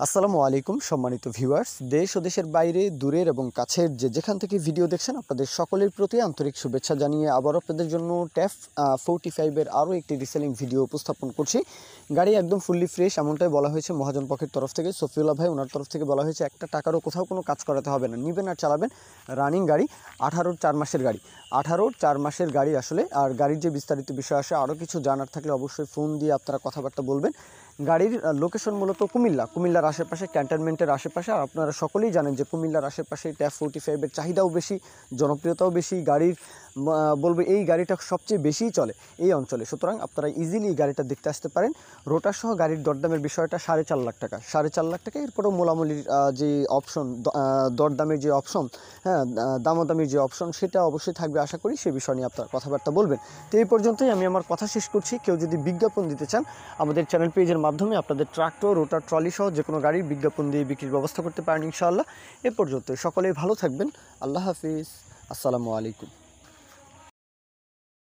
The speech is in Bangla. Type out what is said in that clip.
আসসালামু আলাইকুম সম্মানিত ভিউয়ার্স, দেশ ও দেশের বাইরে দূরের এবং কাছের যেখান থেকে ভিডিও দেখছেন আপনাদের সকলের প্রতি আন্তরিক শুভেচ্ছা জানিয়ে আবার আপনাদের জন্য ট্যাফ 45-এর আরও একটি রিসেলিং ভিডিও উপস্থাপন করছি। গাড়ি একদম ফুললি ফ্রেশ এমনটাই বলা হয়েছে মহাজন পক্ষের তরফ থেকে। সফিউল্লাহ ভাই ওনার তরফ থেকে বলা হয়েছে একটা টাকারও কোথাও কোনো কাজ করাতে হবে না, নেবেন আর চালাবেন। রানিং গাড়ি, 18-4 মাসের গাড়ি, 18-4 মাসের গাড়ি আসলে। আর গাড়ির যে বিস্তারিত বিষয় আসে আরও কিছু জানার থাকলে অবশ্যই ফোন দিয়ে আপনারা কথাবার্তা বলবেন। গাড়ির লোকেশন মূলত কুমিল্লার আশেপাশে, ক্যান্টনমেন্টের আশেপাশে। আর আপনারা সকলেই জানেন যে কুমিল্লার আশেপাশে ট্যাফ 45-এর চাহিদাও বেশি, জনপ্রিয়তাও বেশি। গাড়ির বলবো এই গাড়িটা সবচেয়ে বেশিই চলে এই অঞ্চলে, সুতরাং আপনারা ইজিলি এই গাড়িটা দেখতে আসতে পারেন। রোটার সহ গাড়ির দরদামের বিষয়টা 4.5 লাখ টাকা, 4.5 লাখ টাকা। এরপরেও মোলামুলির যে অপশন, দরদামের যে অপশন, হ্যাঁ দামাদামির যে অপশন, সেটা অবশ্যই থাকবে আশা করি। সে বিষয় নিয়ে আপনারা কথাবার্তা বলবেন। তো এই পর্যন্তই আমি আমার কথা শেষ করছি। কেউ যদি বিজ্ঞাপন দিতে চান আমাদের চ্যানেল পেজের মাধ্যমে আপনাদের ট্রাক্টর, রোটার, ট্রলি সহ যে কোনো গাড়ির বিজ্ঞাপন দিয়ে বিক্রির ব্যবস্থা করতে পারেন ইনশাআল্লাহ। এ পর্যন্ত সকলেই ভালো থাকবেন। আল্লাহ হাফিজ, আসসালামু আলাইকুম।